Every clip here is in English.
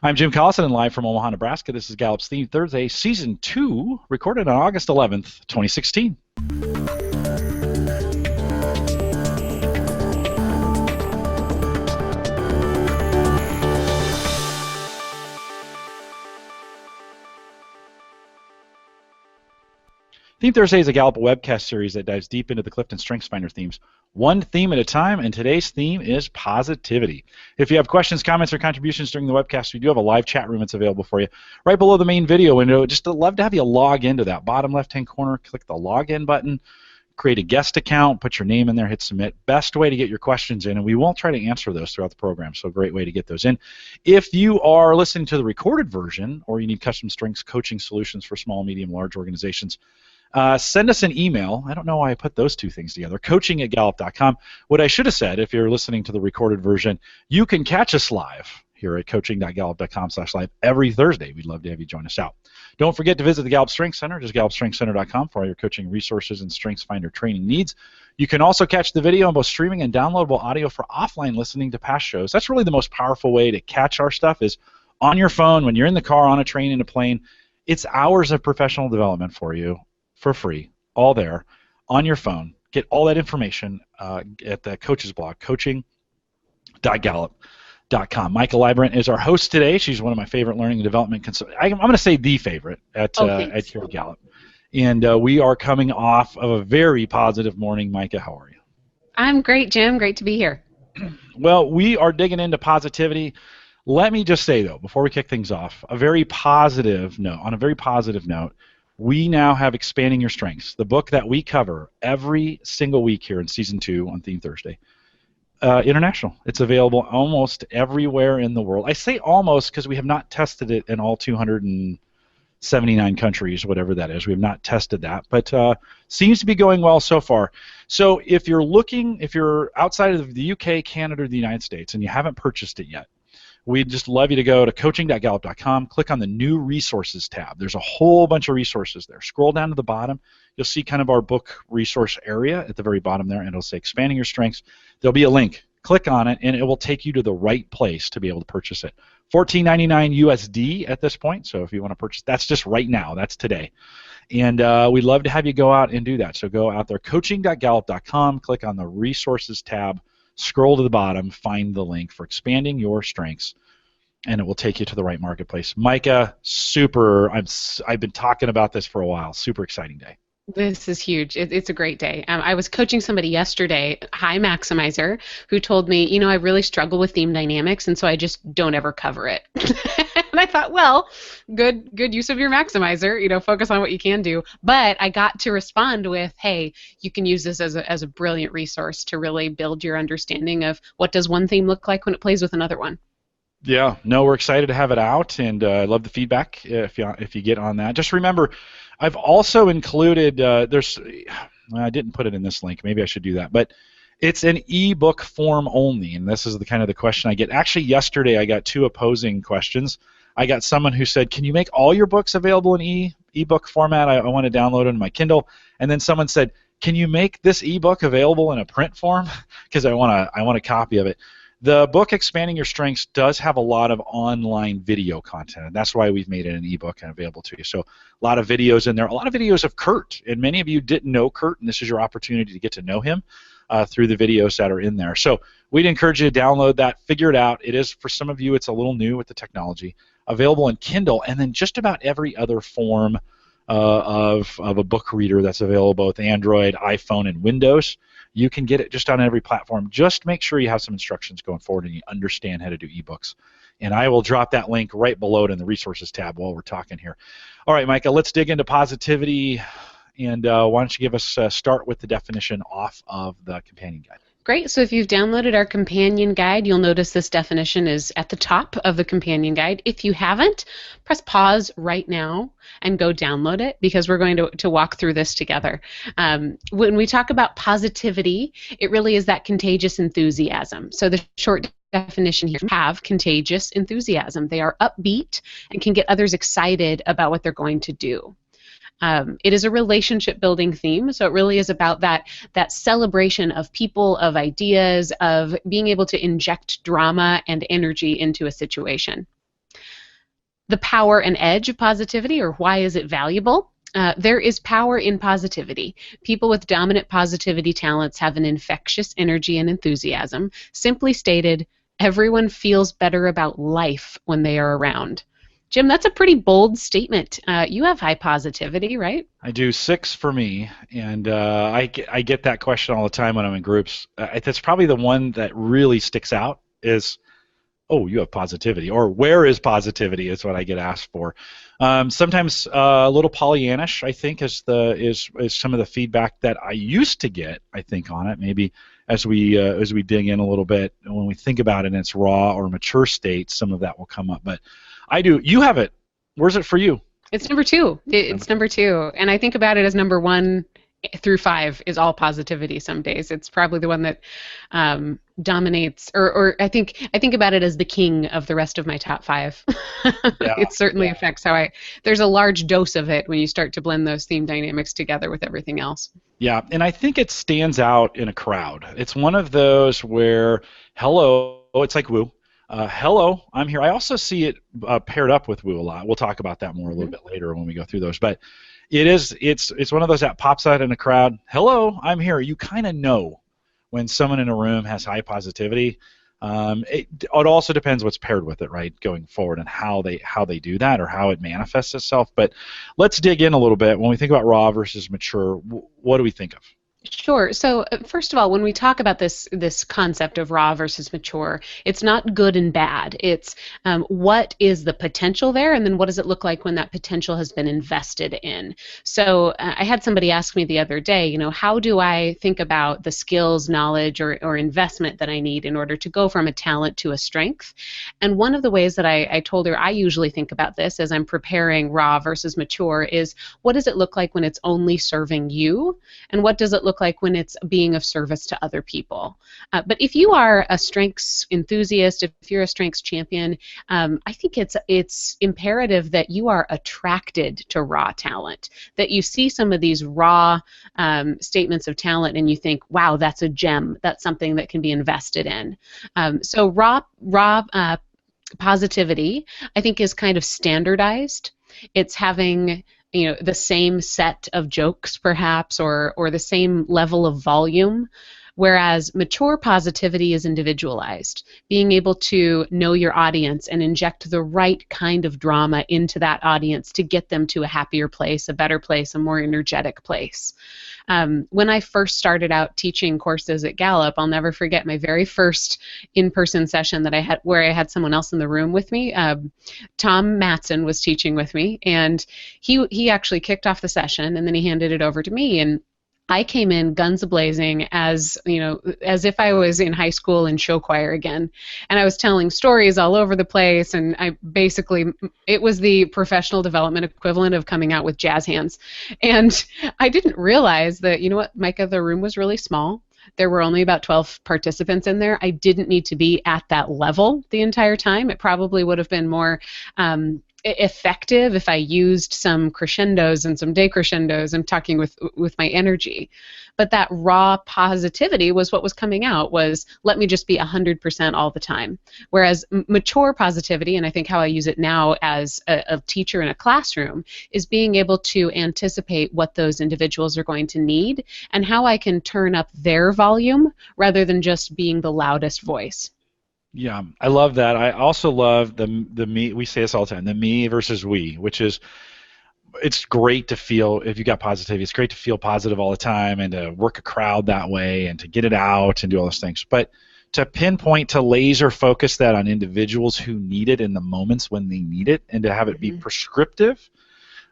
I'm Jim Collison and live from Omaha, Nebraska. This is Gallup's Theme Thursday, Season 2, recorded on August 11th, 2016. Theme Thursday is a Gallup webcast series that dives deep into the CliftonStrengths Finder themes, one theme at a time, and today's theme is positivity. If you have questions, comments, or contributions during the webcast, we do have a live chat room that's available for you right below the main video window. Just love to have you log into that bottom left-hand corner, click the login button, create a guest account, put your name in there, hit submit. Best way to get your questions in, and we will try to answer those throughout the program, so a great way to get those in. If you are listening to the recorded version, or you need custom strengths coaching solutions for small, medium, large organizations, send us an email. I don't know why I put those two things together. coaching@gallup.com. What I should have said, if you're listening to the recorded version, you can catch us live here at coaching.gallup.com/live every Thursday. We'd love to have you join us out. Don't forget to visit the Gallup Strengths Center, just gallupstrengthscenter.com, for all your coaching resources and Strengths Finder training needs. You can also catch the video on both streaming and downloadable audio for offline listening to past shows. That's really the most powerful way to catch our stuff, is on your phone, when you're in the car, on a train, in a plane. It's hours of professional development for you, for free, all there, on your phone. Get all that information at the coach's blog, coaching.gallup.com. Maika Leibbrandt is our host today. She's one of my favorite learning and development consultants. I'm going to say the favorite at here at Gallup. And we are coming off of a very positive morning. Maika, how are you? I'm great, Jim. Great to be here. Well, we are digging into positivity. Let me just say, though, before we kick things off, on a very positive note, we now have Expanding Your Strengths, the book that we cover every single week here in Season 2 on Theme Thursday. International. It's available almost everywhere in the world. I say almost because we have not tested it in all 279 countries, whatever that is. We have not tested that, but seems to be going well so far. So if you're outside of the UK, Canada, or the United States, and you haven't purchased it yet, we'd just love you to go to coaching.gallup.com, click on the New Resources tab. There's a whole bunch of resources there. Scroll down to the bottom. You'll see kind of our book resource area at the very bottom there, and it'll say Expanding Your Strengths. There'll be a link. Click on it, and it will take you to the right place to be able to purchase it. $14.99 USD at this point, so if you want to purchase, that's just right now. That's today. And we'd love to have you go out and do that. So go out there, coaching.gallup.com, click on the Resources tab, scroll to the bottom, find the link for Expanding Your Strengths, and it will take you to the right marketplace. Maika, I've been talking about this for a while. Super exciting day. This is huge. It's a great day. I was coaching somebody yesterday, high maximizer, who told me, I really struggle with theme dynamics, and so I just don't ever cover it. And I thought, well, good use of your maximizer. Focus on what you can do. But I got to respond with, hey, you can use this as a brilliant resource to really build your understanding of what does one theme look like when it plays with another one. Yeah, no, we're excited to have it out, and I love the feedback if you get on that. Just remember, I've also included, I didn't put it in this link, maybe I should do that, but it's an ebook form only, and this is the question I get. Actually, yesterday I got two opposing questions. I got someone who said, can you make all your books available in ebook format? I want to download it in my Kindle. And then someone said, can you make this ebook available in a print form? Because I want a copy of it. The book Expanding Your Strengths does have a lot of online video content, and that's why we've made it an ebook and available to you. So a lot of videos in there, a lot of videos of Kurt, and many of you didn't know Kurt, and this is your opportunity to get to know him through the videos that are in there. So we'd encourage you to download that, figure it out. It is, for some of you, it's a little new with the technology. Available in Kindle, and then just about every other form of a book reader that's available, both Android, iPhone, and Windows. You can get it just on every platform. Just make sure you have some instructions going forward and you understand how to do ebooks. And I will drop that link right below it in the Resources tab while we're talking here. All right, Maika, let's dig into positivity. And why don't you give us start with the definition off of the companion guide. Great. So if you've downloaded our companion guide, you'll notice this definition is at the top of the companion guide. If you haven't, press pause right now and go download it, because we're going to walk through this together. When we talk about positivity, it really is that contagious enthusiasm. So the short definition here, have contagious enthusiasm. They are upbeat and can get others excited about what they're going to do. It is a relationship-building theme, so it really is about that celebration of people, of ideas, of being able to inject drama and energy into a situation. the power and edge of positivity, or why is it valuable? There is power in positivity. People with dominant positivity talents have an infectious energy and enthusiasm. Simply stated, everyone feels better about life when they are around. Jim, that's a pretty bold statement. You have high positivity, right? I do 6 for me, and I get that question all the time when I'm in groups. That's probably the one that really sticks out is, oh, you have positivity, or where is positivity is what I get asked for. Sometimes a little Pollyannish, I think, is some of the feedback that I used to get, I think, on it. Maybe as we dig in a little bit, when we think about it in its raw or mature state, some of that will come up. But I do. You have it. Where's it for you? It's number 2. It's number 2. And I think about it as number 1 through 5 is all positivity some days. It's probably the one that dominates, or I think about it as the king of the rest of my top 5. It certainly affects how there's a large dose of it when you start to blend those theme dynamics together with everything else. Yeah, and I think it stands out in a crowd. It's one of those where, hello, it's like woo. Hello, I'm here. I also see it paired up with woo a lot. We'll talk about that more a little bit later when we go through those. But it's one of those that pops out in a crowd. Hello, I'm here. You kind of know when someone in a room has high positivity. It also depends what's paired with it, right, going forward, and how they do that or how it manifests itself. But let's dig in a little bit. When we think about raw versus mature, what do we think of? Sure. So first of all, when we talk about this concept of raw versus mature, it's not good and bad. It's what is the potential there, and then what does it look like when that potential has been invested in. So I had somebody ask me the other day, how do I think about the skills, knowledge, or investment that I need in order to go from a talent to a strength? And one of the ways that I told her I usually think about this as I'm preparing raw versus mature is, what does it look like when it's only serving you, and what does it look like when it's being of service to other people? But if you are a strengths enthusiast, if you're a strengths champion, I think it's imperative that you are attracted to raw talent, that you see some of these raw statements of talent and you think, wow, that's a gem, that's something that can be invested in. So raw positivity, I think, is kind of standardized. It's having the same set of jokes, perhaps, or the same level of volume, whereas mature positivity is individualized, being able to know your audience and inject the right kind of drama into that audience to get them to a happier place, a better place, a more energetic place. When I first started out teaching courses at Gallup, I'll never forget my very first in-person session that I had, where I had someone else in the room with me. Tom Matson was teaching with me, and he actually kicked off the session, and then he handed it over to me, and I came in guns a-blazing as if I was in high school in show choir again, and I was telling stories all over the place, and it was the professional development equivalent of coming out with jazz hands. And I didn't realize that, Maika, the room was really small. There were only about 12 participants in there. I didn't need to be at that level the entire time. It probably would have been more effective if I used some crescendos and some decrescendos and talking with my energy. But that raw positivity was what was coming out, was let me just be 100% all the time. Whereas mature positivity, and I think how I use it now as a teacher in a classroom, is being able to anticipate what those individuals are going to need and how I can turn up their volume rather than just being the loudest voice. Yeah, I love that. I also love the me. We say this all the time: the me versus we, which is, it's great to feel, if you got positivity, it's great to feel positive all the time and to work a crowd that way and to get it out and do all those things. But to pinpoint, to laser focus that on individuals who need it in the moments when they need it, and to have it be prescriptive,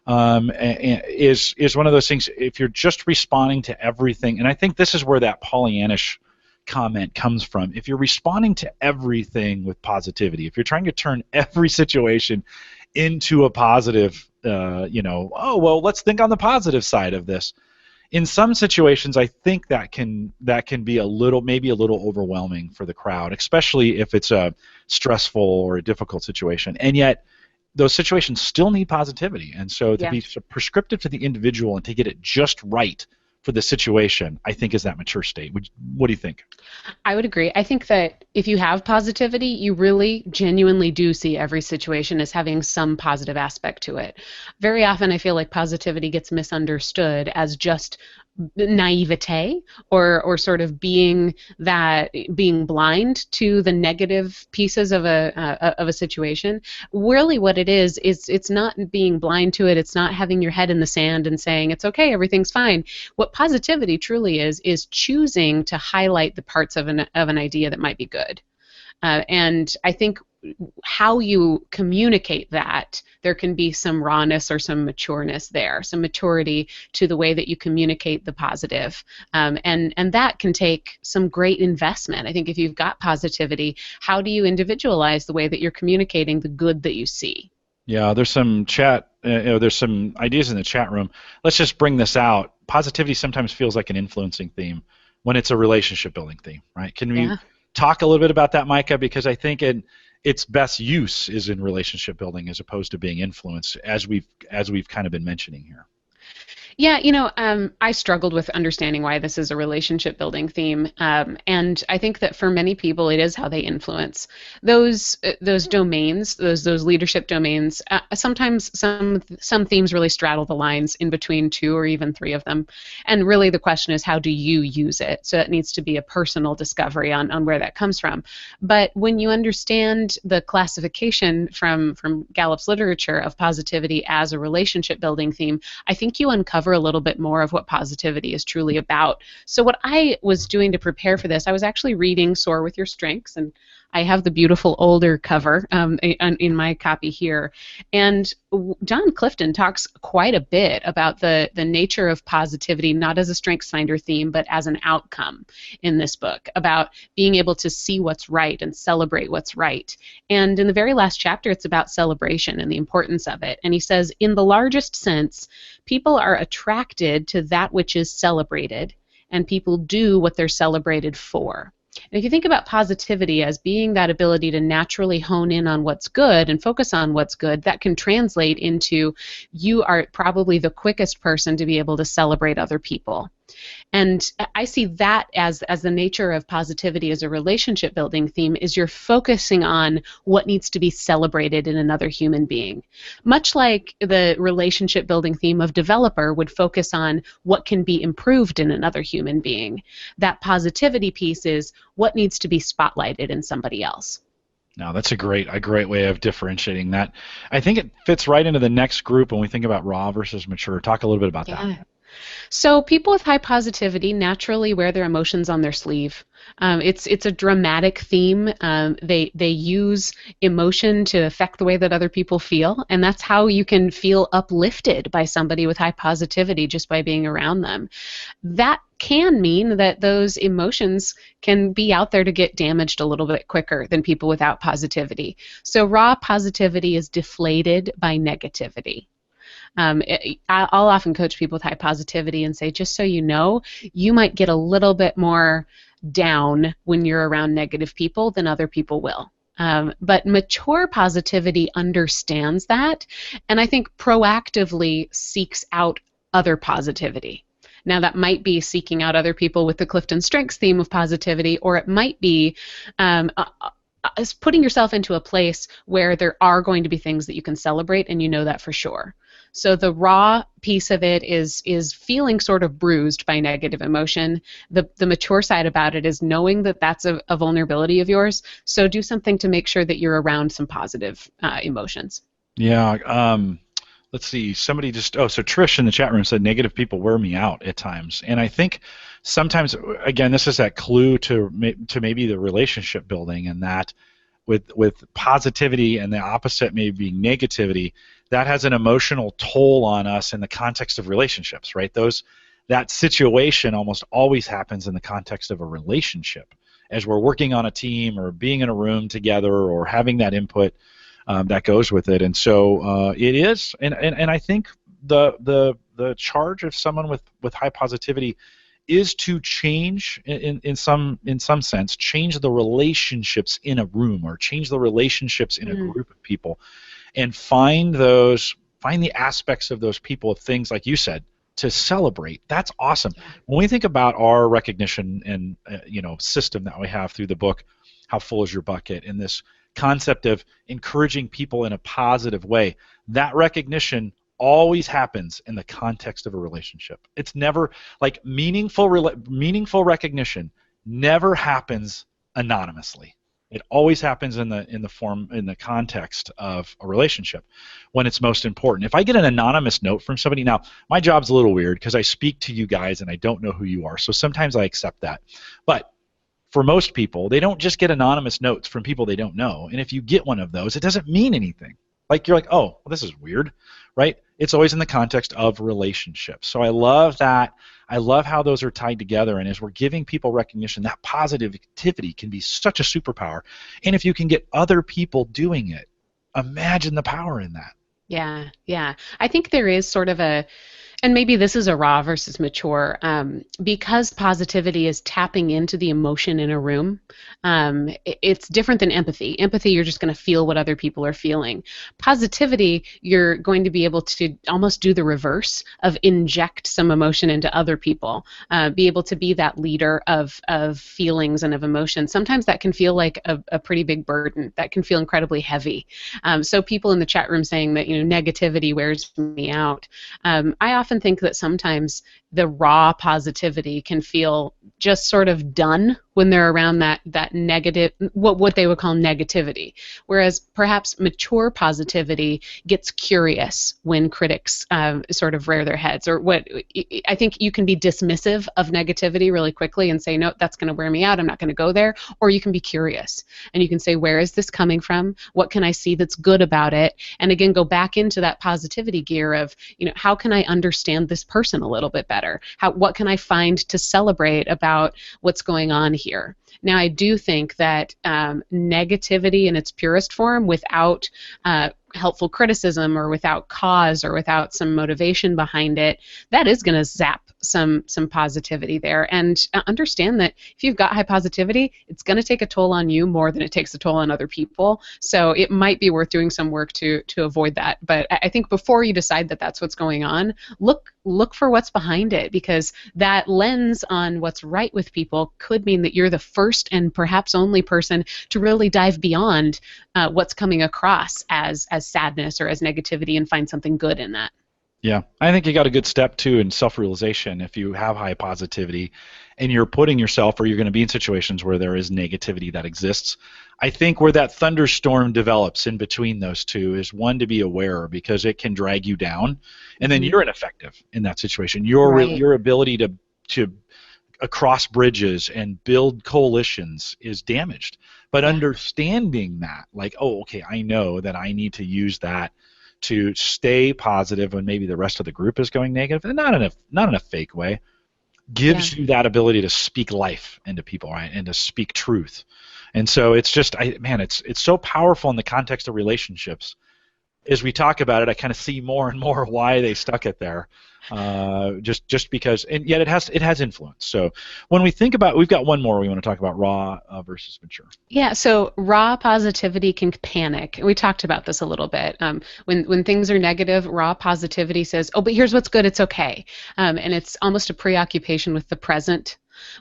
is one of those things. If you're just responding to everything, and I think this is where that Pollyannish comment comes from. If you're responding to everything with positivity, if you're trying to turn every situation into a positive, oh, well, let's think on the positive side of this. In some situations, I think that can be maybe a little overwhelming for the crowd, especially if it's a stressful or a difficult situation. And yet, those situations still need positivity. And so to be prescriptive to the individual and to get it just right for the situation, I think is that mature state. What do you think? I would agree. I think that if you have positivity, you really genuinely do see every situation as having some positive aspect to it. Very often, I feel like positivity gets misunderstood as just naivete or sort of being blind to the negative pieces of a situation. Really what it is it's not being blind to it. It's not having your head in the sand and saying it's okay, everything's fine. What positivity truly is choosing to highlight the parts of an idea that might be good. And I think how you communicate that, there can be some rawness or some matureness there, some maturity to the way that you communicate the positive. And that can take some great investment. I think if you've got positivity, how do you individualize the way that you're communicating the good that you see? Yeah, there's some there's some ideas in the chat room. Let's just bring this out. Positivity sometimes feels like an influencing theme when it's a relationship building theme, right? Can we talk a little bit about that, Maika? Because I think its best use is in relationship building as opposed to being influenced, as we've kind of been mentioning here. Yeah, I struggled with understanding why this is a relationship building theme, and I think that for many people, it is how they influence those domains, those leadership domains. Sometimes some themes really straddle the lines in between two or even three of them, and really the question is how do you use it? So it needs to be a personal discovery on where that comes from. But when you understand the classification from Gallup's literature of positivity as a relationship building theme, I think you uncover a little bit more of what positivity is truly about. So what I was doing to prepare for this, I was actually reading Soar with Your Strengths, and I have the beautiful older cover in my copy here. And John Clifton talks quite a bit about the nature of positivity, not as a StrengthsFinder theme, but as an outcome in this book, about being able to see what's right and celebrate what's right. And in the very last chapter, it's about celebration and the importance of it. And he says, in the largest sense, people are attracted to that which is celebrated, and people do what they're celebrated for. And if you think about positivity as being that ability to naturally hone in on what's good and focus on what's good, that can translate into you are probably the quickest person to be able to celebrate other people. And I see that as the nature of positivity as a relationship building theme is you're focusing on what needs to be celebrated in another human being. Much like the relationship building theme of developer would focus on what can be improved in another human being. That positivity piece is what needs to be spotlighted in somebody else. No, that's a great way of differentiating that. I think it fits right into the next group when we think about raw versus mature. Talk a little bit about that. So people with high positivity naturally wear their emotions on their sleeve. It's a dramatic theme. They use emotion to affect the way that other people feel, and that's how you can feel uplifted by somebody with high positivity just by being around them. That can mean that those emotions can be out there to get damaged a little bit quicker than people without positivity. So raw positivity is deflated by negativity. I'll often coach people with high positivity and say, just so you know, you might get a little bit more down when you're around negative people than other people will. But mature positivity understands that, and I think proactively seeks out other positivity. Now, that might be seeking out other people with the CliftonStrengths theme of positivity, or it might be putting yourself into a place where there are going to be things that you can celebrate, and you know that for sure. So the raw piece of it is feeling sort of bruised by negative emotion. The mature side about it is knowing that that's a vulnerability of yours. So do something to make sure that you're around some positive emotions. Yeah. Let's see. Somebody so Trish in the chat room said negative people wear me out at times, and I think sometimes, again, this is that clue to maybe the relationship building, and that with positivity and the opposite maybe being negativity, that has an emotional toll on us in the context of relationships, right? That situation almost always happens in the context of a relationship, as we're working on a team or being in a room together or having that input that goes with it. And so it is, and I think the charge of someone with high positivity is to change in some sense, change the relationships in a room or change the relationships in a group of people, and find the aspects of those people of things like you said, to celebrate. That's awesome. When we think about our recognition and system that we have through the book, How Full Is Your Bucket, and this concept of encouraging people in a positive way, that recognition always happens in the context of a relationship. It's never like meaningful recognition never happens anonymously. It always happens in the context of a relationship when it's most important. If I get an anonymous note from somebody, now my job's a little weird because I speak to you guys and I don't know who you are, so sometimes I accept that. But for most people, they don't just get anonymous notes from people they don't know. And if you get one of those, it doesn't mean anything. Like you're like, oh, well, this is weird, right? It's always in the context of relationships. So I love that. I love how those are tied together. And as we're giving people recognition, that positivity can be such a superpower. And if you can get other people doing it, imagine the power in that. Yeah, yeah. I think there is sort of and maybe this is a raw versus mature, because positivity is tapping into the emotion in a room. It's different than empathy. Empathy, you're just going to feel what other people are feeling. Positivity, you're going to be able to almost do the reverse of inject some emotion into other people, be able to be that leader of feelings and of emotion. Sometimes that can feel like a pretty big burden. That can feel incredibly heavy. So people in the chat room saying that negativity wears me out. I often think that sometimes the raw positivity can feel just sort of done when they're around that negative, what they would call negativity. Whereas perhaps mature positivity gets curious when critics sort of rear their heads. Or I think you can be dismissive of negativity really quickly and say, no, that's going to wear me out, I'm not going to go there. Or you can be curious and you can say, where is this coming from? What can I see that's good about it? And again, go back into that positivity gear of, how can I understand this person a little bit better? What can I find to celebrate about what's going on here? Now, I do think that negativity in its purest form, without helpful criticism or without cause or without some motivation behind it, that is going to zap some positivity there. And understand that if you've got high positivity, it's going to take a toll on you more than it takes a toll on other people. So it might be worth doing some work to avoid that. But I think before you decide that that's what's going on, look for what's behind it, because that lens on what's right with people could mean that you're the first and perhaps only person to really dive beyond what's coming across as sadness or as negativity and find something good in that. Yeah, I think you got a good step too in self-realization. If you have high positivity and you're putting yourself, or you're going to be in situations where there is negativity that exists, I think where that thunderstorm develops in between those two is one, to be aware, because it can drag you down, and then you're ineffective in that situation. Your ability to across bridges and build coalitions is damaged. But understanding that, like, oh, okay, I know that I need to use that to stay positive when maybe the rest of the group is going negative, and not in a fake way, gives you that ability to speak life into people, right, and to speak truth. And so it's just, it's so powerful in the context of relationships. As we talk about it, I kind of see more and more why they stuck it there, just because, and yet it has influence. So when we think about, we've got one more we want to talk about, raw versus mature. Yeah, so raw positivity can panic. We talked about this a little bit. When things are negative, raw positivity says, oh, but here's what's good, it's okay. And it's almost a preoccupation with the present,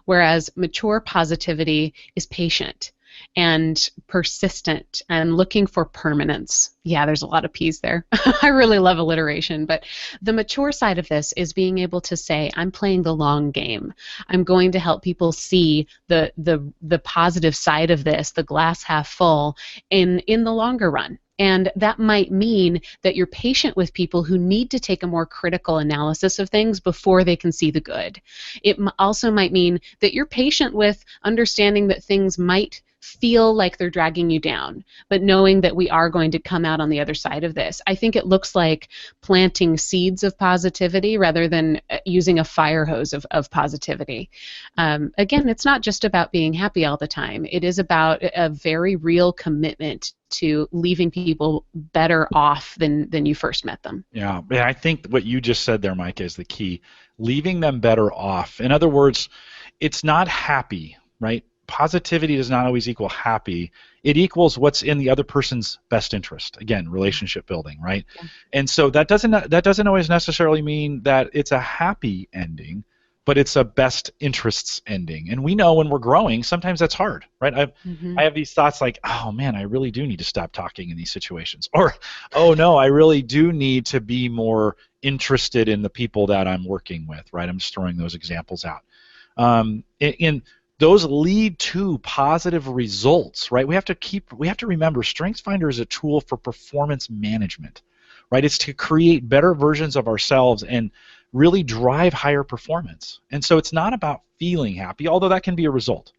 whereas mature positivity is patient and persistent and looking for permanence. Yeah, there's a lot of P's there. I really love alliteration, but the mature side of this is being able to say, I'm playing the long game. I'm going to help people see the positive side of this, the glass half full, in the longer run. And that might mean that you're patient with people who need to take a more critical analysis of things before they can see the good. It also might mean that you're patient with understanding that things might feel like they're dragging you down, but knowing that we are going to come out on the other side of this. I think it looks like planting seeds of positivity rather than using a fire hose of positivity. Again, it's not just about being happy all the time. It is about a very real commitment to leaving people better off than you first met them. Yeah, I think what you just said there, Maika, is the key. Leaving them better off. In other words, it's not happy, right? positivity does not always equal happy. It equals what's in the other person's best interest. Again, relationship building, right? Yeah. And so that doesn't always necessarily mean that it's a happy ending, but it's a best interests ending. And we know when we're growing, sometimes that's hard, right? I have these thoughts like, oh man, I really do need to stop talking in these situations. Or, oh no, I really do need to be more interested in the people that I'm working with, right? I'm just throwing those examples out. And those lead to positive results, right? We have to remember StrengthsFinder is a tool for performance management, right? It's to create better versions of ourselves and really drive higher performance. And so it's not about feeling happy, although that can be a result.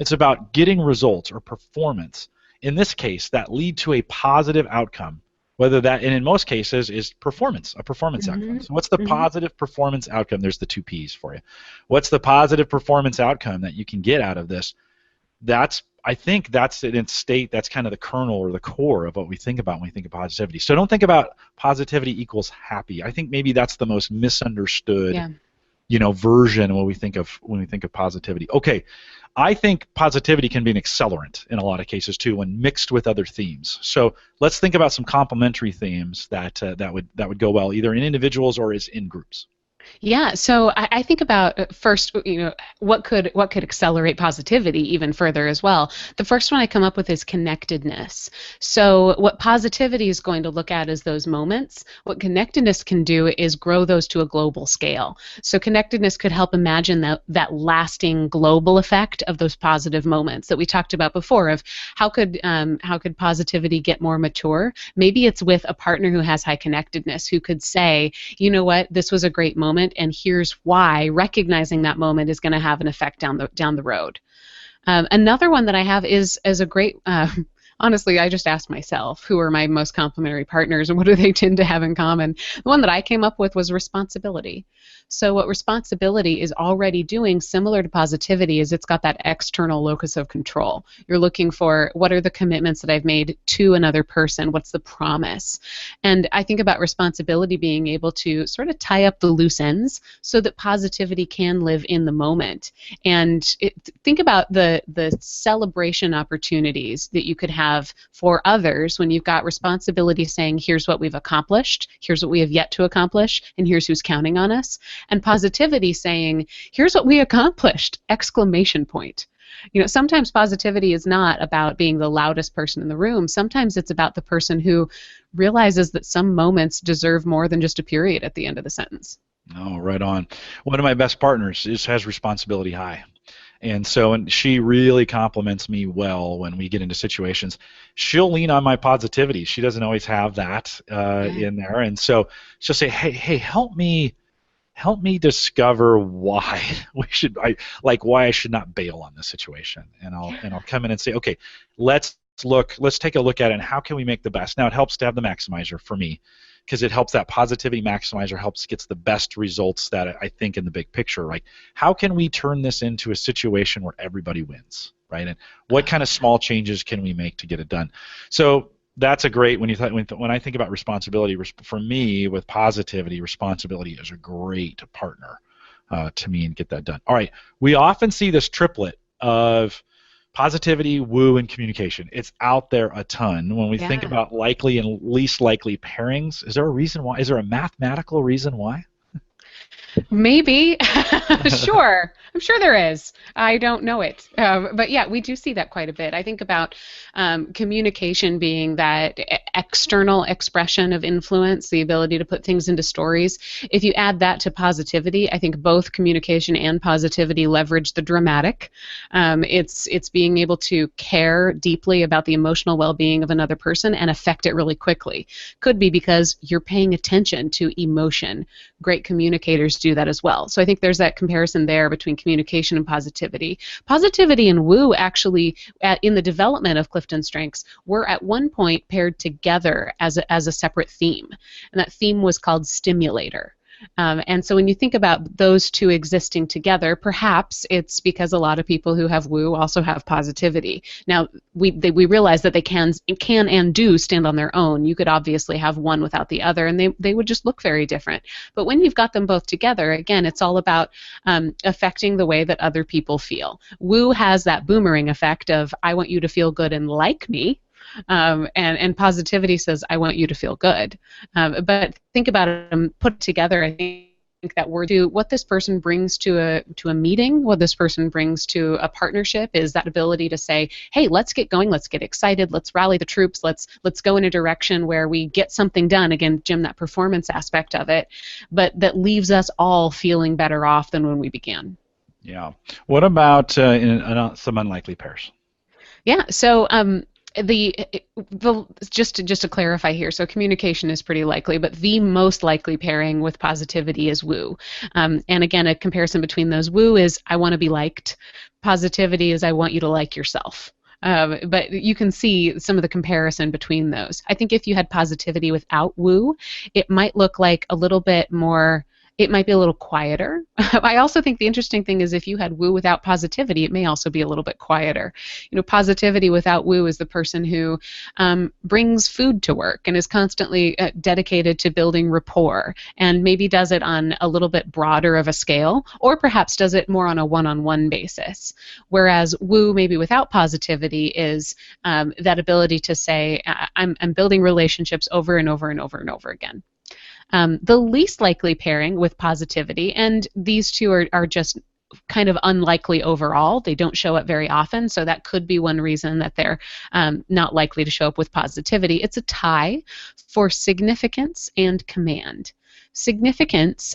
It's about getting results or performance, in this case, that lead to a positive outcome, whether that, and in most cases, is performance, a performance outcome. So what's the positive performance outcome? There's the 2 P's for you. What's the positive performance outcome that you can get out of this? I think that's in its state, that's kind of the kernel or the core of what we think about when we think of positivity. So don't think about positivity equals happy. I think maybe that's the most misunderstood, version when we think of positivity. Okay, I think positivity can be an accelerant in a lot of cases too when mixed with other themes. So let's think about some complementary themes that would go well either in individuals or as in groups. Yeah, so I think about first, what could accelerate positivity even further as well. The first one I come up with is connectedness. So what positivity is going to look at is those moments. What connectedness can do is grow those to a global scale. So connectedness could help imagine that lasting global effect of those positive moments that we talked about before. Of how could positivity get more mature? Maybe it's with a partner who has high connectedness who could say, you know what, this was a great moment. And here's why. Recognizing that moment is going to have an effect down the road. Another one that I have is a great. Honestly, I just asked myself, who are my most complementary partners and what do they tend to have in common? The one that I came up with was responsibility. So what responsibility is already doing, similar to positivity, is it's got that external locus of control. You're looking for what are the commitments that I've made to another person? What's the promise? And I think about responsibility being able to sort of tie up the loose ends so that positivity can live in the moment. And think about the celebration opportunities that you could have for others when you've got responsibility saying, here's what we've accomplished, here's what we have yet to accomplish, and here's who's counting on us. And positivity saying, here's what we accomplished, exclamation point. Sometimes positivity is not about being the loudest person in the room. Sometimes it's about the person who realizes that some moments deserve more than just a period at the end of the sentence. Oh, right on. One of my best partners has responsibility high. And she really compliments me well when we get into situations. She'll lean on my positivity. She doesn't always have that in there. And so she'll say, hey, help me discover why why I should not bail on this situation. And I'll come in and say, okay, let's take a look at it and how can we make the best. Now it helps to have the maximizer for me, because it helps that positivity maximizer gets the best results that I think in the big picture, right? How can we turn this into a situation where everybody wins, right? And what kind of small changes can we make to get it done? So that's a great, when I think about responsibility, for me with positivity, responsibility is a great partner to me and get that done. All right, we often see this triplet of positivity, woo, and communication. It's out there a ton. When we think about likely and least likely pairings, is there a reason why? Is there a mathematical reason why? Maybe. Sure. I'm sure there is. I don't know it. But yeah, we do see that quite a bit. I think about communication being that external expression of influence, the ability to put things into stories. If you add that to positivity, I think both communication and positivity leverage the dramatic. It's being able to care deeply about the emotional well-being of another person and affect it really quickly. Could be because you're paying attention to emotion. Great communicators do that as well. So I think there's that comparison there between communication and positivity. Positivity and woo actually, in the development of CliftonStrengths, were at one point paired together as a separate theme. And that theme was called stimulator. And so when you think about those two existing together, perhaps it's because a lot of people who have woo also have positivity. Now, we realize that they can and do stand on their own. You could obviously have one without the other, and they would just look very different. But when you've got them both together, again, it's all about affecting the way that other people feel. Woo has that boomerang effect of, I want you to feel good and like me. And positivity says, I want you to feel good. But think about it, put together, I think that word to what this person brings to a meeting, what this person brings to a partnership is that ability to say, hey, let's get going, let's get excited, let's rally the troops, let's go in a direction where we get something done. Again, Jim, that performance aspect of it, but that leaves us all feeling better off than when we began. Yeah. What about some unlikely pairs? Yeah. So just to clarify here, so communication is pretty likely, but the most likely pairing with positivity is woo. And again, a comparison between those, woo is I want to be liked, positivity is I want you to like yourself. But you can see some of the comparison between those. I think if you had positivity without woo, it might look like a little bit more. It might be a little quieter. I also think the interesting thing is if you had woo without positivity, it may also be a little bit quieter. You know, positivity without woo is the person who brings food to work and is constantly dedicated to building rapport, and maybe does it on a little bit broader of a scale, or perhaps does it more on a one-on-one basis. Whereas woo, maybe without positivity, is that ability to say, I'm building relationships over and over and over and over again. The least likely pairing with positivity, and these two are just kind of unlikely overall. They don't show up very often, so that could be one reason that they're not likely to show up with positivity. It's a tie for significance and command. Significance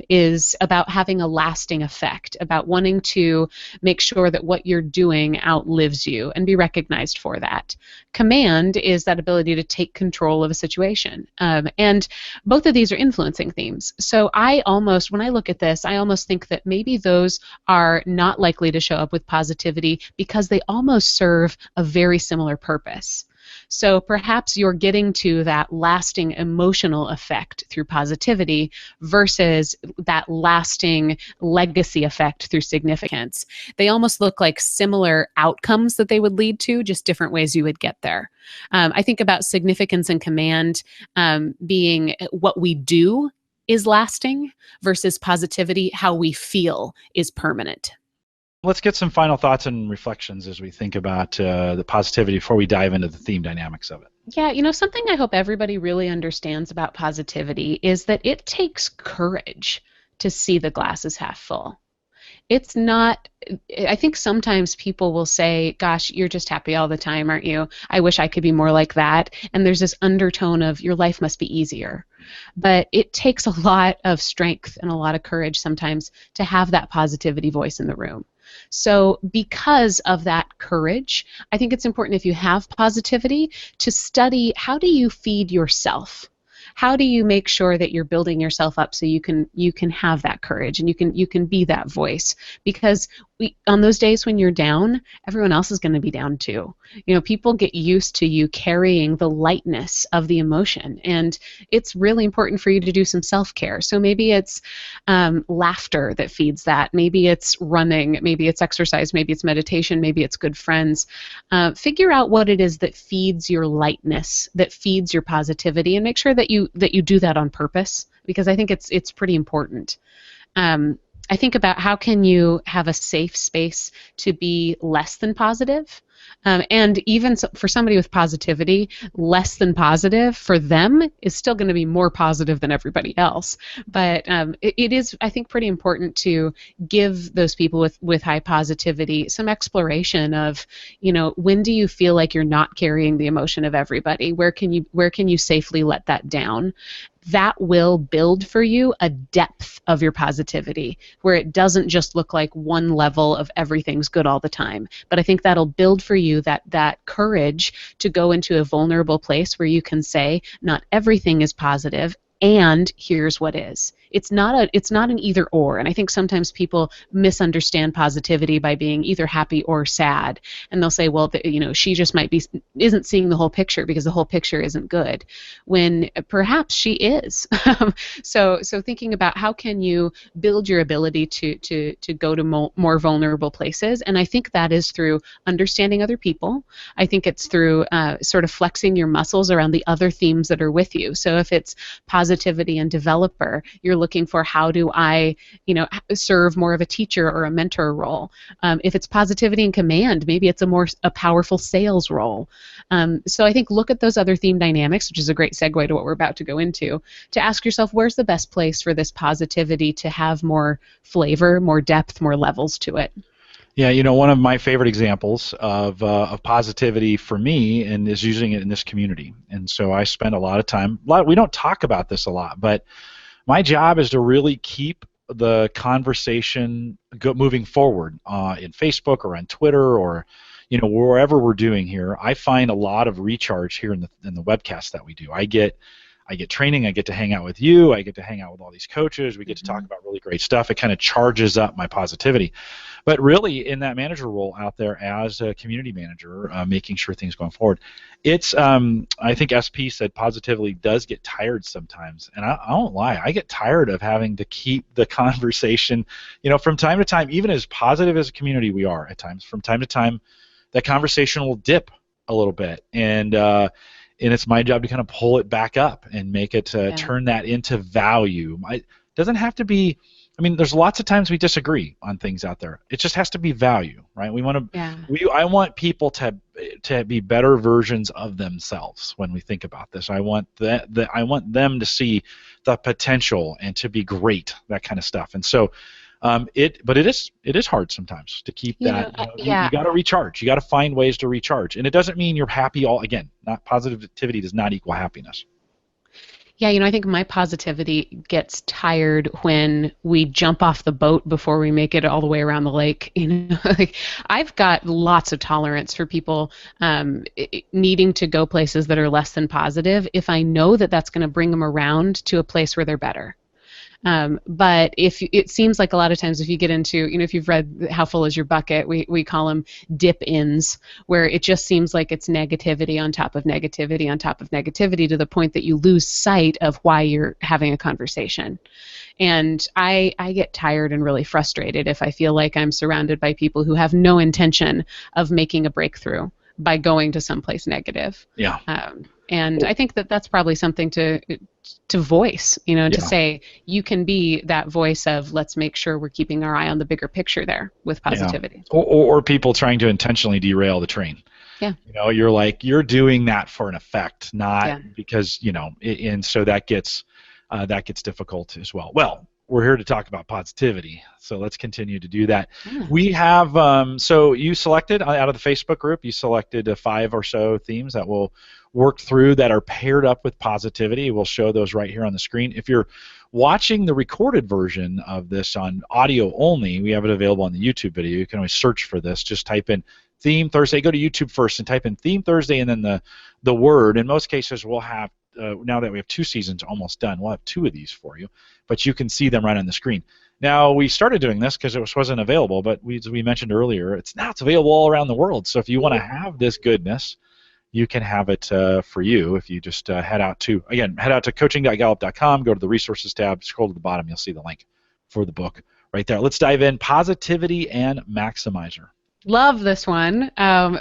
is about having a lasting effect, about wanting to make sure that what you're doing outlives you and be recognized for that. Command is that ability to take control of a situation. And both of these are influencing themes. So when I look at this, I almost think that maybe those are not likely to show up with positivity because they almost serve a very similar purpose. So perhaps you're getting to that lasting emotional effect through positivity versus that lasting legacy effect through significance. They almost look like similar outcomes that they would lead to, just different ways you would get there. I think about significance and command being what we do is lasting versus positivity, how we feel is permanent. Let's get some final thoughts and reflections as we think about the positivity before we dive into the theme dynamics of it. Yeah, something I hope everybody really understands about positivity is that it takes courage to see the glass as half full. It's not, I think sometimes people will say, gosh, you're just happy all the time, aren't you? I wish I could be more like that. And there's this undertone of your life must be easier. But it takes a lot of strength and a lot of courage sometimes to have that positivity voice in the room. So because of that courage, I think it's important if you have positivity to study how do you feed yourself? How do you make sure that you're building yourself up so you can have that courage and you can be that voice? Because on those days when you're down, everyone else is going to be down too. People get used to you carrying the lightness of the emotion, and it's really important for you to do some self-care. So maybe it's laughter that feeds that. Maybe it's running. Maybe it's exercise. Maybe it's meditation. Maybe it's good friends. Figure out what it is that feeds your lightness, that feeds your positivity, and make sure that you do that on purpose, because I think it's pretty important. I think about how can you have a safe space to be less than positive. And even for somebody with positivity, less than positive for them is still going to be more positive than everybody else. But it is, I think, pretty important to give those people with high positivity some exploration of, when do you feel like you're not carrying the emotion of everybody? Where can you safely let that down? That will build for you a depth of your positivity where it doesn't just look like one level of everything's good all the time. But I think that'll build for you that courage to go into a vulnerable place where you can say, not everything is positive, and here's what is. It's not an either or. And I think sometimes people misunderstand positivity by being either happy or sad. And they'll say, well, she just isn't seeing the whole picture because the whole picture isn't good, when perhaps she is. So thinking about how can you build your ability to go to more vulnerable places. And I think that is through understanding other people. I think it's through sort of flexing your muscles around the other themes that are with you. So if it's positivity and developer, you're looking for how do I, serve more of a teacher or a mentor role. If it's positivity and command, maybe it's a powerful sales role. So I think look at those other theme dynamics, which is a great segue to what we're about to go into, to ask yourself, where's the best place for this positivity to have more flavor, more depth, more levels to it? Yeah, one of my favorite examples of positivity for me and is using it in this community. And so I spend a lot of time, we don't talk about this a lot, but my job is to really keep the conversation moving forward in Facebook or on Twitter or wherever we're doing here. I find a lot of recharge here in the webcast that we do. I get training. I get to hang out with you. I get to hang out with all these coaches. We get to talk about really great stuff. It kind of charges up my positivity. But really, in that manager role out there as a community manager, making sure things going forward, it's I think SP said positively does get tired sometimes, and I won't lie. I get tired of having to keep the conversation, from time to time, even as positive as a community we are at times. From time to time, that conversation will dip a little bit, and it's my job to kind of pull it back up and make it turn that into value. It doesn't have to be. I mean, there's lots of times we disagree on things out there. It just has to be value, right? We want to. I want people to be better versions of themselves when we think about this. I want I want them to see the potential and to be great, that kind of stuff. And so, but it is hard sometimes to keep that. You got to recharge. You got to find ways to recharge, and it doesn't mean you're happy all. Again, not positivity does not equal happiness. Yeah, I think my positivity gets tired when we jump off the boat before we make it all the way around the lake. I've got lots of tolerance for people needing to go places that are less than positive if I know that that's going to bring them around to a place where they're better. But it seems like a lot of times if you get into, if you've read How Full Is Your Bucket, we call them dip-ins, where it just seems like it's negativity on top of negativity on top of negativity to the point that you lose sight of why you're having a conversation. And I get tired and really frustrated if I feel like I'm surrounded by people who have no intention of making a breakthrough by going to someplace negative. Yeah. And I think that that's probably something to voice, to say you can be that voice of let's make sure we're keeping our eye on the bigger picture there with positivity. Yeah. Or people trying to intentionally derail the train. Yeah. You're doing that for an effect, not because, and so that gets difficult as well. Well, we're here to talk about positivity, so let's continue to do that. Yeah. We have, so you selected, out of the Facebook group, you selected 5 or so themes that we'll work through that are paired up with positivity. We'll show those right here on the screen. If you're watching the recorded version of this on audio only, we have it available on the YouTube video. You can always search for this. Just type in Theme Thursday. Go to YouTube first and type in Theme Thursday and then the word. In most cases, we'll have, now that we have 2 seasons almost done, we'll have 2 of these for you, but you can see them right on the screen. Now, we started doing this because it wasn't available, but as we mentioned earlier, it's available all around the world. So if you want to have this goodness, you can have it for you if you just head out to coaching.gallup.com, go to the resources tab, scroll to the bottom, you'll see the link for the book right there. Let's dive in. Positivity and Maximizer. Love this one.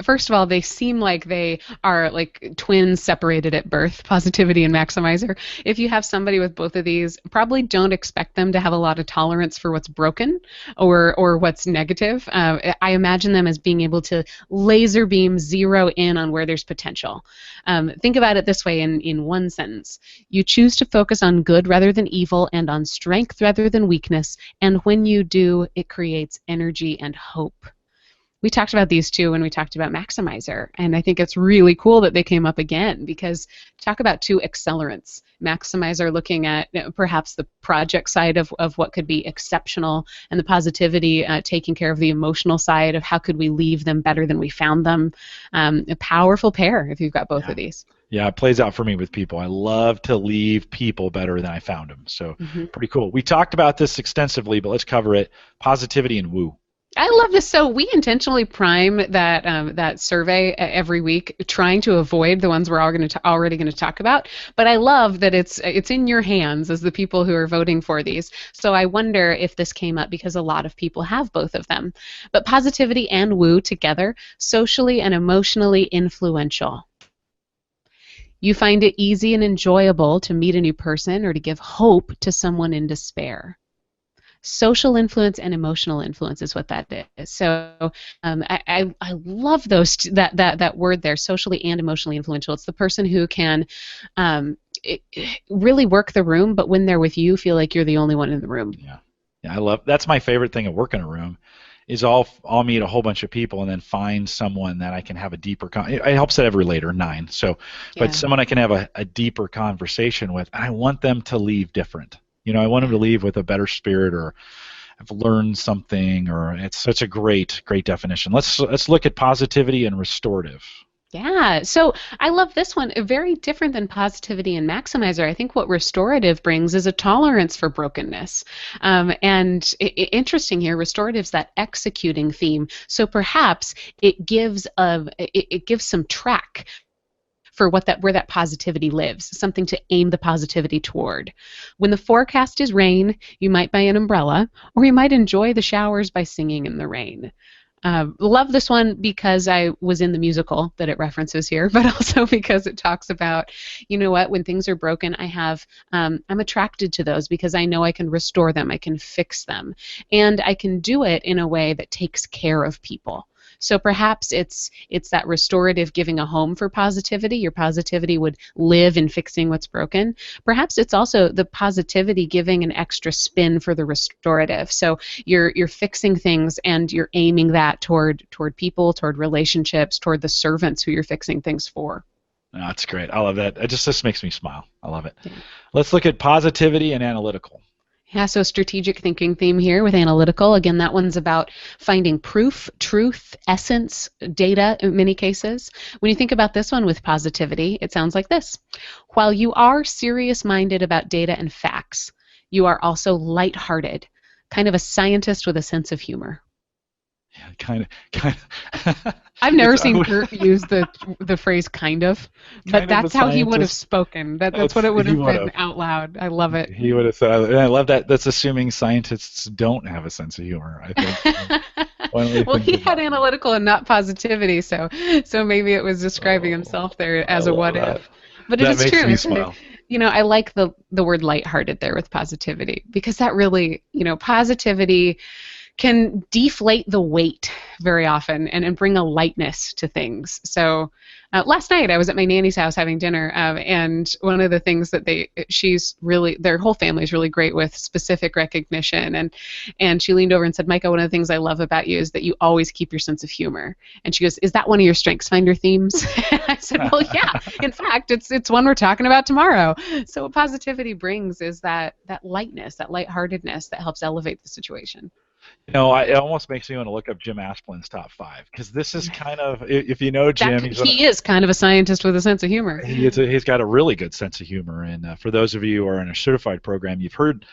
First of all, they seem like they are like twins separated at birth, positivity and maximizer. If you have somebody with both of these, probably don't expect them to have a lot of tolerance for what's broken or what's negative. I imagine them as being able to laser beam, zero in on where there's potential. Think about it this way in one sentence. You choose to focus on good rather than evil and on strength rather than weakness, and when you do, it creates energy and hope. We talked about these two when we talked about Maximizer, and I think it's really cool that they came up again because talk about two accelerants. Maximizer looking at perhaps the project side of what could be exceptional, and the positivity taking care of the emotional side of how could we leave them better than we found them. A powerful pair if you've got both of these. Yeah, it plays out for me with people. I love to leave people better than I found them. So pretty cool. We talked about this extensively, but let's cover it. Positivity and woo. I love this. So we intentionally prime that survey every week, trying to avoid the ones we're already going to talk about. But I love that it's in your hands as the people who are voting for these. So I wonder if this came up because a lot of people have both of them. But positivity and woo together, socially and emotionally influential. You find it easy and enjoyable to meet a new person or to give hope to someone in despair. Social influence and emotional influence is what that is. So I love that word there, socially and emotionally influential. It's the person who can really work the room, but when they're with you, feel like you're the only one in the room. Yeah, that's my favorite thing of working a room. Is I'll meet a whole bunch of people and then find someone that I can have a deeper it helps that every later 9. So, but someone I can have a deeper conversation with, and I want them to leave different. I want them to leave with a better spirit, or have learned something, or it's such a great definition. Let's look at positivity and restorative. Yeah, so I love this one. Very different than positivity and maximizer. I think what restorative brings is a tolerance for brokenness. And interesting here, restorative's that executing theme. So perhaps it gives some track for where that positivity lives, something to aim the positivity toward. When the forecast is rain, you might buy an umbrella, or you might enjoy the showers by singing in the rain. Love this one because I was in the musical that it references here, but also because it talks about, when things are broken, I'm attracted to those because I know I can restore them, I can fix them, and I can do it in a way that takes care of people. So perhaps it's that restorative giving a home for positivity. Your positivity would live in fixing what's broken. Perhaps it's also the positivity giving an extra spin for the restorative. So you're fixing things and you're aiming that toward people, toward relationships, toward the servants who you're fixing things for. Oh, that's great. I love that. This makes me smile. I love it. Yeah. Let's look at positivity and analytical. Yeah, so strategic thinking theme here with analytical. Again, that one's about finding proof, truth, essence, data in many cases. When you think about this one with positivity, it sounds like this. While you are serious-minded about data and facts, you are also lighthearted, kind of a scientist with a sense of humor. Yeah, kind of. I've never seen Kurt use the phrase kind of, but that's how he would have spoken. That's what it would have been out loud. I love it. He would have said, I love that. That's assuming scientists don't have a sense of humor, I think. Well, he had analytical and not positivity, so maybe it was describing himself there as a what if. But it is true. That makes me smile. I like the word lighthearted there with positivity, because that really, positivity can deflate the weight very often and bring a lightness to things. So last night I was at my nanny's house having dinner, and one of the things that their whole family is really great with specific recognition, and she leaned over and said, Maika, one of the things I love about you is that you always keep your sense of humor. And she goes, is that one of your strengths finder themes? I said, well, yeah, in fact, it's one we're talking about tomorrow. So what positivity brings is that lightness, that lightheartedness that helps elevate the situation. It almost makes me want to look up Jim Asplin's top 5, because this is kind of, if you know Jim, he is kind of a scientist with a sense of humor. He's got a really good sense of humor, and for those of you who are in a certified program, you've heard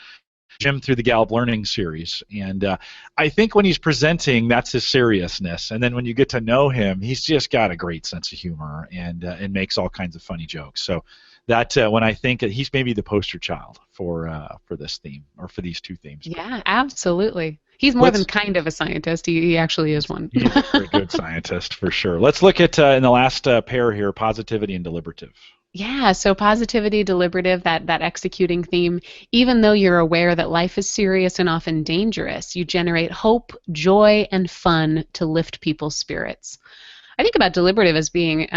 Jim through the Gallup Learning Series, and I think when he's presenting, that's his seriousness, and then when you get to know him, he's just got a great sense of humor and makes all kinds of funny jokes. So that when I think he's maybe the poster child for this theme, or for these two themes. Yeah, absolutely. He's more than kind of a scientist. He actually is one. He's a very good scientist, for sure. Let's look at, in the last pair here, positivity and deliberative. Yeah, so positivity, deliberative, that executing theme. Even though you're aware that life is serious and often dangerous, you generate hope, joy, and fun to lift people's spirits. I think about deliberative as being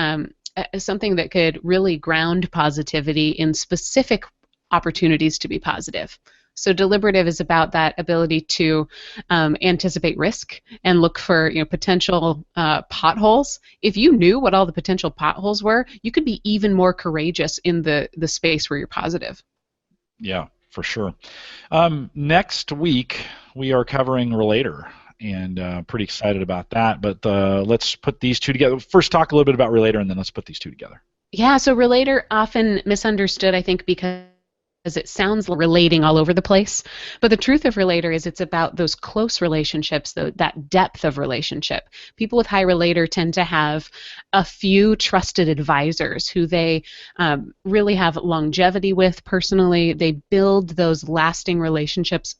something that could really ground positivity in specific opportunities to be positive. So deliberative is about that ability to anticipate risk and look for potential potholes. If you knew what all the potential potholes were, you could be even more courageous in the space where you're positive. Yeah, for sure. Next week we are covering Relator, and pretty excited about that. But let's put these two together. First, talk a little bit about Relator, and then let's put these two together. Yeah, so relator often misunderstood, I think, because it sounds relating all over the place. But the truth of relator is it's about those close relationships, that depth of relationship. People with high relator tend to have a few trusted advisors who they really have longevity with personally. They build those lasting relationships,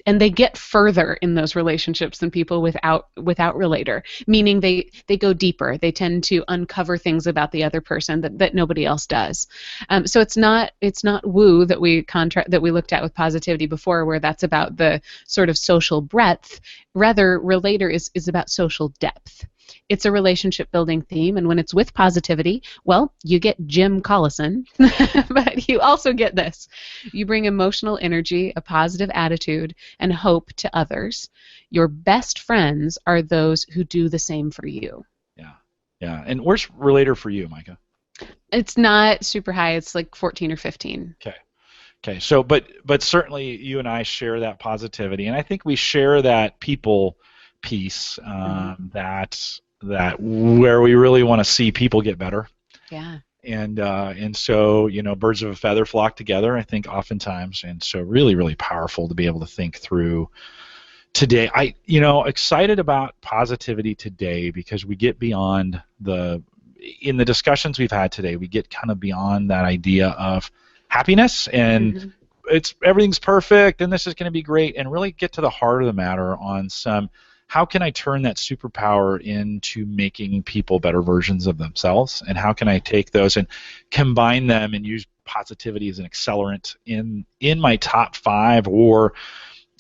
and they get further in those relationships than people without relator, meaning they go deeper. They tend to uncover things about the other person that nobody else does. So it's not woo that we looked at with positivity before, where that's about the sort of social breadth. Rather, relator is about social depth. It's a relationship building theme, and when it's with positivity, well, you get Jim Collison, but you also get this. You bring emotional energy, a positive attitude, and hope to others. Your best friends are those who do the same for you. Yeah. And where's Relator for you, Maika? It's not super high. It's like 14 or 15. Okay. So, but certainly you and I share that positivity, and I think we share that people piece, that where we really want to see people get better. Yeah. And so birds of a feather flock together, I think, oftentimes, and so really, really powerful to be able to think through today. Excited about positivity today because we get beyond in the discussions we've had today, we get kind of beyond that idea of happiness and everything's perfect and this is going to be great, and really get to the heart of the matter on how can I turn that superpower into making people better versions of themselves, and how can I take those and combine them and use positivity as an accelerant in my top 5 or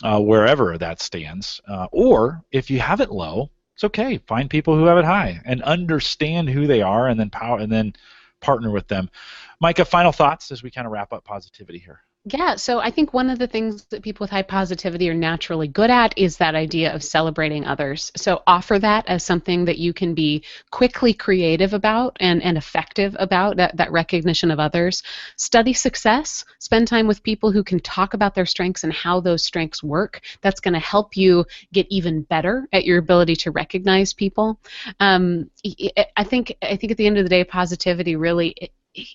wherever that stands. Or if you have it low, it's okay. Find people who have it high and understand who they are, and then partner with them. Maika, final thoughts as we kind of wrap up positivity here. Yeah, so I think one of the things that people with high positivity are naturally good at is that idea of celebrating others. So offer that as something that you can be quickly creative about and effective about, that recognition of others. Study success. Spend time with people who can talk about their strengths and how those strengths work. That's going to help you get even better at your ability to recognize people. I think at the end of the day, positivity really,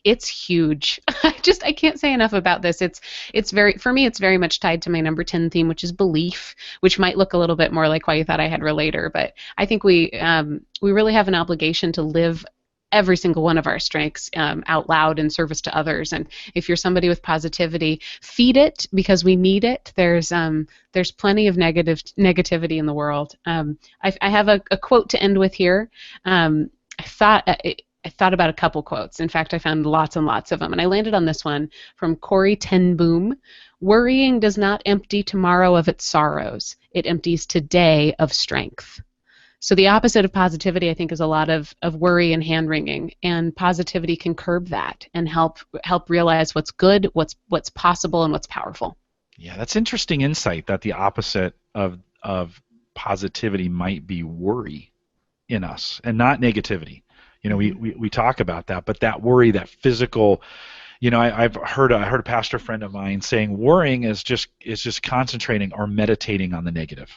it's huge. I can't say enough about this. For me, it's very much tied to my number 10 theme, which is belief, which might look a little bit more like why you thought I had relator, but I think we really have an obligation to live every single one of our strengths out loud in service to others. And if you're somebody with positivity, feed it, because we need it. There's plenty of negativity in the world. I have a quote to end with here. I thought about a couple quotes. In fact, I found lots and lots of them, and I landed on this one from Corrie ten Boom. Worrying does not empty tomorrow of its sorrows. It empties today of strength. So the opposite of positivity, I think, is a lot of worry and hand-wringing, and positivity can curb that and help realize what's good, what's possible, and what's powerful. Yeah, that's interesting insight, that the opposite of positivity might be worry in us and not negativity. We talk about that, but that worry, that physical, I heard a pastor friend of mine saying worrying is just concentrating or meditating on the negative.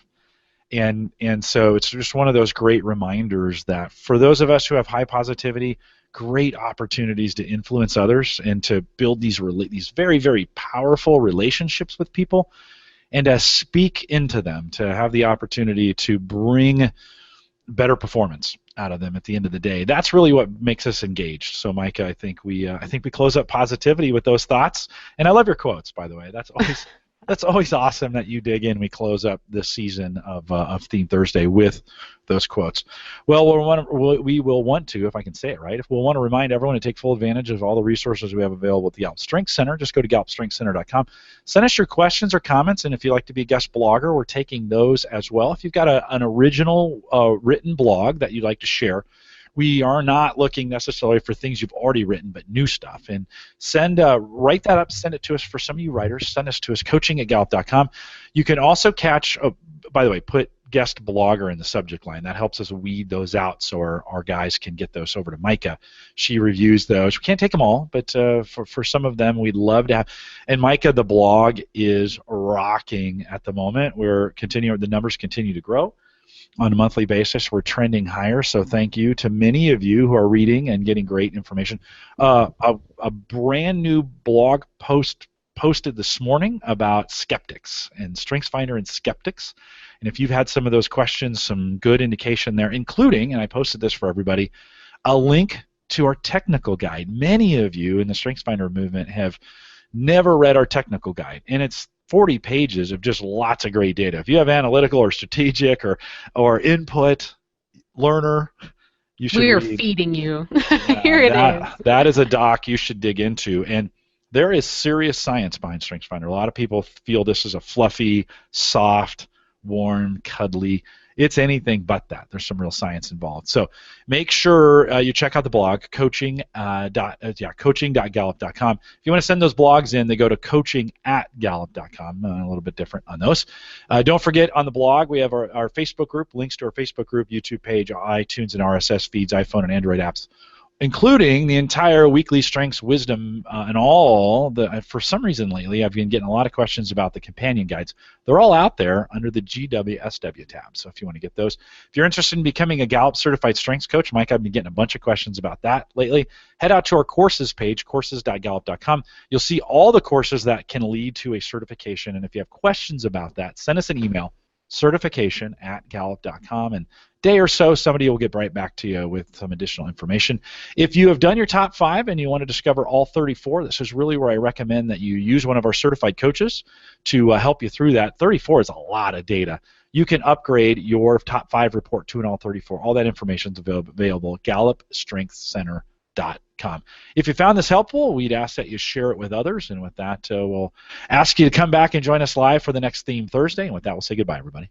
And so it's just one of those great reminders that for those of us who have high positivity, great opportunities to influence others and to build these very, very powerful relationships with people, and to speak into them, to have the opportunity to bring better performance out of them at the end of the day. That's really what makes us engaged. So, Maika, I think we close up positivity with those thoughts. And I love your quotes, by the way. That's always awesome that you dig in. We close up this season of Theme Thursday with those quotes. Well, we will want to, if I can say it right, we'll want to remind everyone to take full advantage of all the resources we have available at the Gallup Strength Center. Just go to gallupstrengthcenter.com. Send us your questions or comments, and if you'd like to be a guest blogger, we're taking those as well. If you've got an original written blog that you'd like to share, We are not looking necessarily for things you've already written, but new stuff. And write that up, send it to us. For some of you writers, send us to us, coaching@gallup.com. You can also catch, by the way, put guest blogger in the subject line. That helps us weed those out so our guys can get those over to Maika. She reviews those. We can't take them all, but for some of them, we'd love to have. And Maika, the blog is rocking at the moment. The numbers continue to grow on a monthly basis. We're trending higher, so thank you to many of you who are reading and getting great information. A brand new blog post posted this morning about skeptics and StrengthsFinder and skeptics. And if you've had some of those questions, some good indication there, including, and I posted this for everybody, a link to our technical guide. Many of you in the StrengthsFinder movement have never read our technical guide, and it's 40 pages of just lots of great data. If you have analytical or strategic or input, learner, you should We're read. feeding you. Here it is. That is a doc you should dig into. And there is serious science behind StrengthsFinder. A lot of people feel this is a fluffy, soft, warm, cuddly. It's anything but that. There's some real science involved. So make sure you check out the blog, coaching.gallup.com. If you want to send those blogs in, they go to coaching@gallup.com. A little bit different on those. Don't forget, on the blog, we have our Facebook group, links to our Facebook group, YouTube page, iTunes and RSS feeds, iPhone and Android apps, including the entire weekly strengths wisdom and all the. For some reason lately, I've been getting a lot of questions about the companion guides. They're all out there under the GWSW tab. So if you want to get those, if you're interested in becoming a Gallup certified strengths coach, Mike, I've been getting a bunch of questions about that lately. Head out to our courses page, courses.gallup.com. You'll see all the courses that can lead to a certification. And if you have questions about that, send us an email, certification@gallup.com, and day or so somebody will get right back to you with some additional information. If you have done your top 5 and you want to discover all 34, this is really where I recommend that you use one of our certified coaches to help you through that. 34 is a lot of data. You can upgrade your top 5 report to an all 34. All that information is available at GallupStrengthsCenter.com. If you found this helpful, we'd ask that you share it with others, and with that, we'll ask you to come back and join us live for the next Theme Thursday, and with that, we'll say goodbye, everybody.